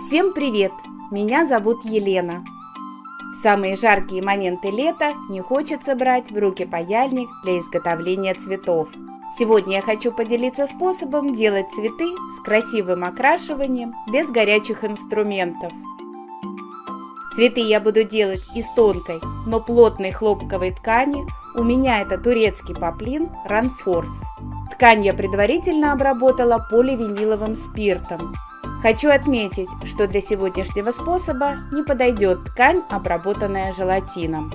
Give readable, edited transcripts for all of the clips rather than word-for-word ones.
Всем привет! Меня зовут Елена. В самые жаркие моменты лета не хочется брать в руки паяльник для изготовления цветов. Сегодня я хочу поделиться способом делать цветы с красивым окрашиванием без горячих инструментов. Цветы я буду делать из тонкой, но плотной хлопковой ткани. У меня это турецкий поплин Ранфорс. Ткань я предварительно обработала поливиниловым спиртом. Хочу отметить, что для сегодняшнего способа не подойдет ткань, обработанная желатином.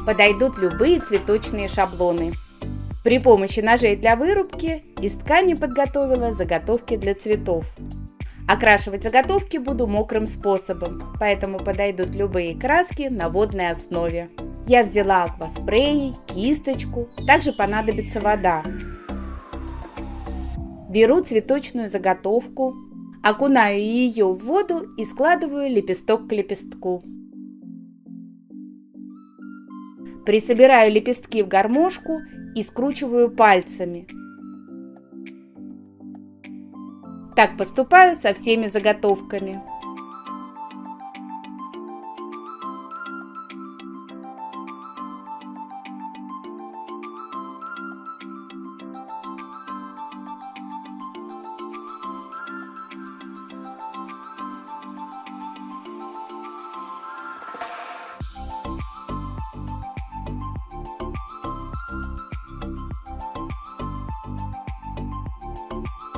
Подойдут любые цветочные шаблоны. При помощи ножей для вырубки из ткани подготовила заготовки для цветов. Окрашивать заготовки буду мокрым способом, поэтому подойдут любые краски на водной основе. Я взяла акваспрей, кисточку, также понадобится вода. Беру цветочную заготовку, окунаю ее в воду и складываю лепесток к лепестку. Присобираю лепестки в гармошку и скручиваю пальцами. Так поступаю со всеми заготовками.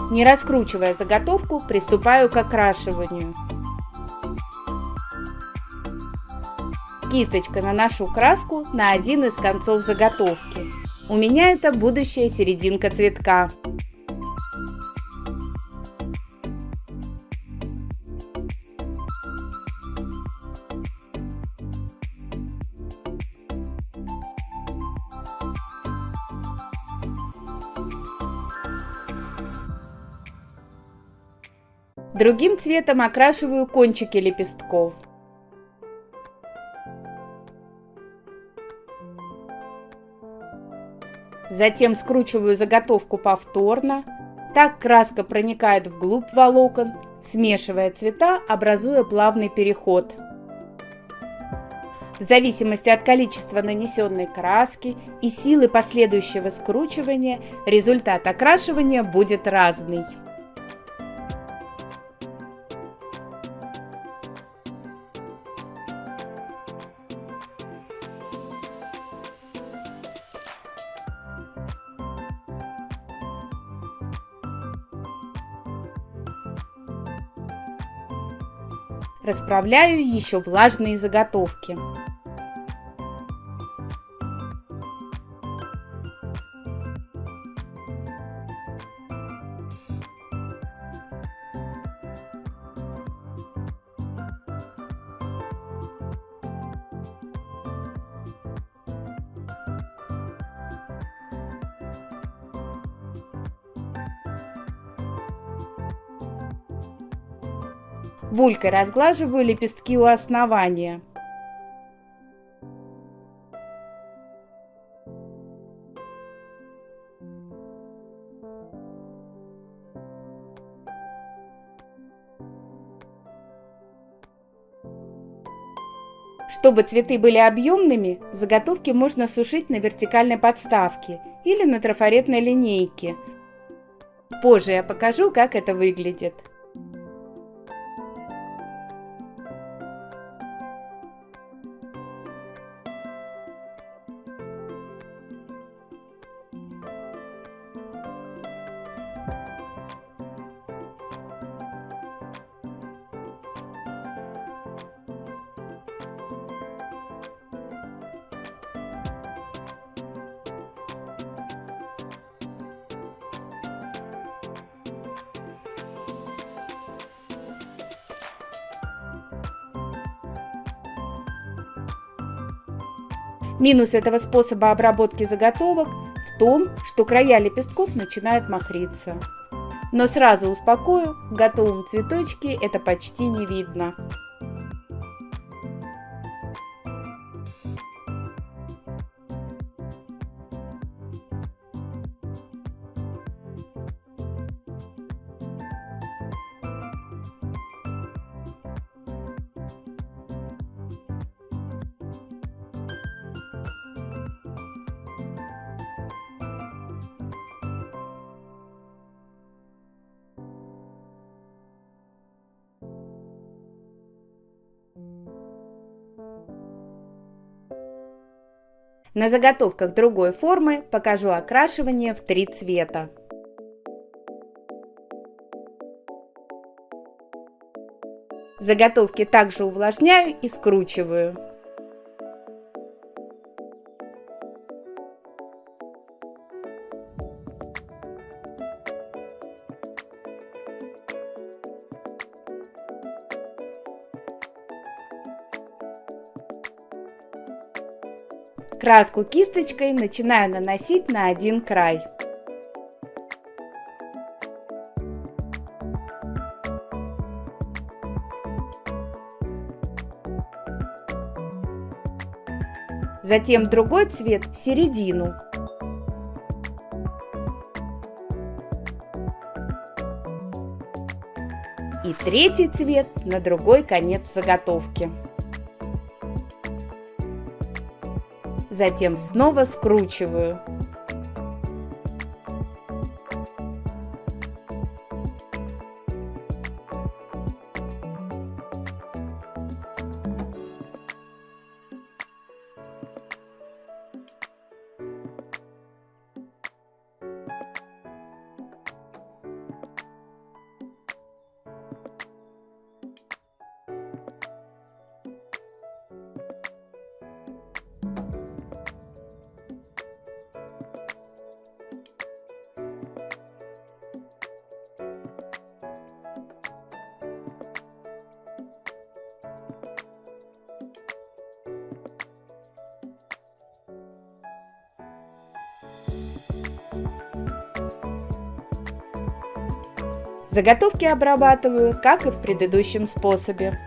Не раскручивая заготовку, приступаю к окрашиванию. Кисточкой наношу краску на один из концов заготовки. У меня это будущая серединка цветка. Другим цветом окрашиваю кончики лепестков. Затем скручиваю заготовку повторно. Так краска проникает вглубь волокон, смешивая цвета, образуя плавный переход. В зависимости от количества нанесенной краски и силы последующего скручивания, результат окрашивания будет разный. Расправляю еще влажные заготовки. Булькой разглаживаю лепестки у основания. Чтобы цветы были объемными, заготовки можно сушить на вертикальной подставке или на трафаретной линейке. Позже я покажу, как это выглядит. Минус этого способа обработки заготовок в том, что края лепестков начинают махриться. Но сразу успокою, в готовом цветочке это почти не видно. На заготовках другой формы покажу окрашивание в 3 цвета. Заготовки также увлажняю и скручиваю. Краску кисточкой начинаю наносить на один край. Затем другой цвет в середину. И третий цвет на другой конец заготовки. Затем снова скручиваю. Заготовки обрабатываю, как и в предыдущем способе.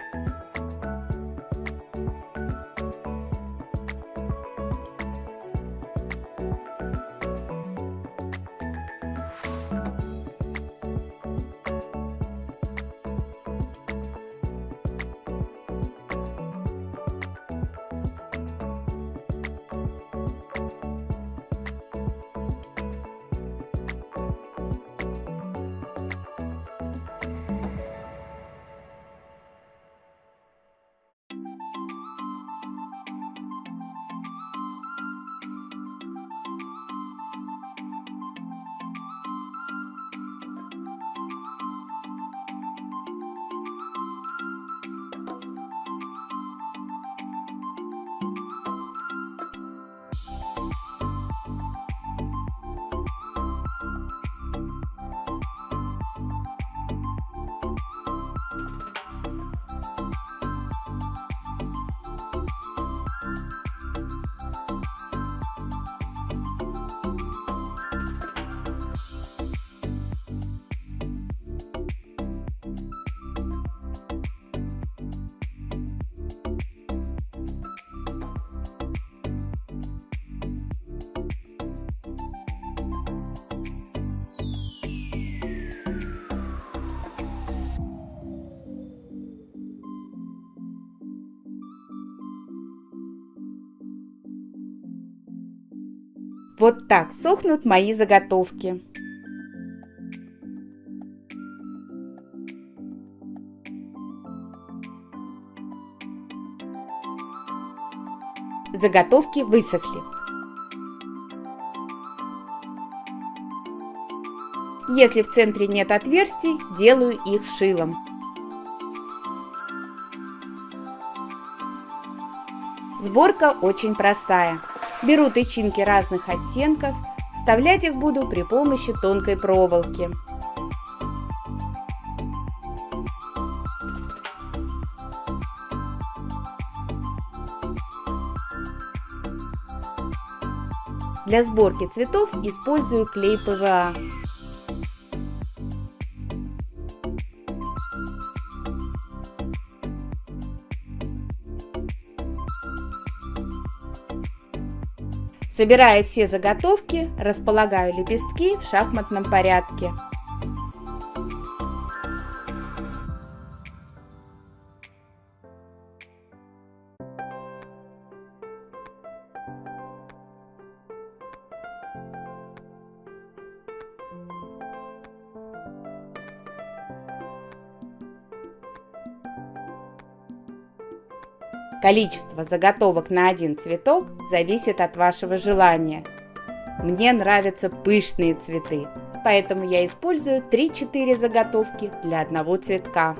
Вот так сохнут мои заготовки. Заготовки высохли. Если в центре нет отверстий, делаю их шилом. Сборка очень простая. Беру тычинки разных оттенков, вставлять их буду при помощи тонкой проволоки. Для сборки цветов использую клей ПВА. Собирая все заготовки, располагаю лепестки в шахматном порядке. Количество заготовок на один цветок зависит от вашего желания. Мне нравятся пышные цветы, поэтому я использую 3-4 заготовки для одного цветка.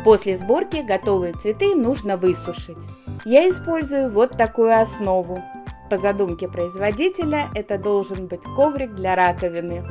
После сборки готовые цветы нужно высушить. Я использую вот такую основу. По задумке производителя это должен быть коврик для раковины.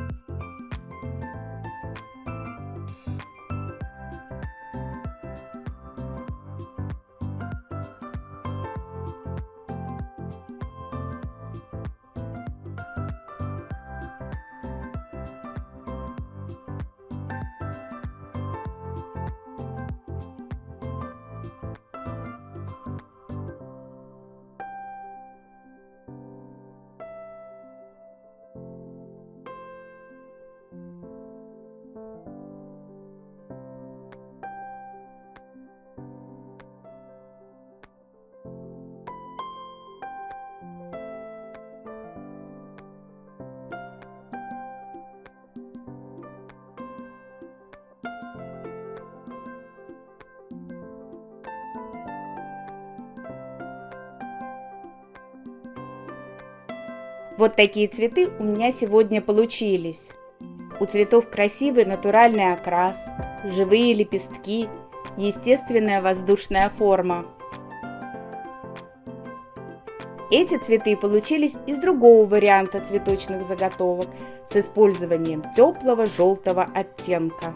Вот такие цветы у меня сегодня получились. У цветов красивый натуральный окрас, живые лепестки, естественная воздушная форма. Эти цветы получились из другого варианта цветочных заготовок с использованием теплого желтого оттенка.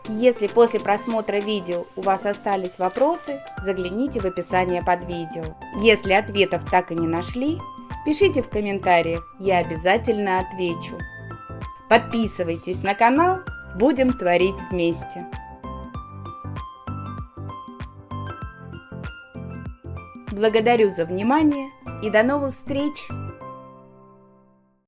Если после просмотра видео у вас остались вопросы, загляните в описание под видео. Если ответов так и не нашли, пишите в комментариях, я обязательно отвечу. Подписывайтесь на канал, будем творить вместе. Благодарю за внимание и до новых встреч!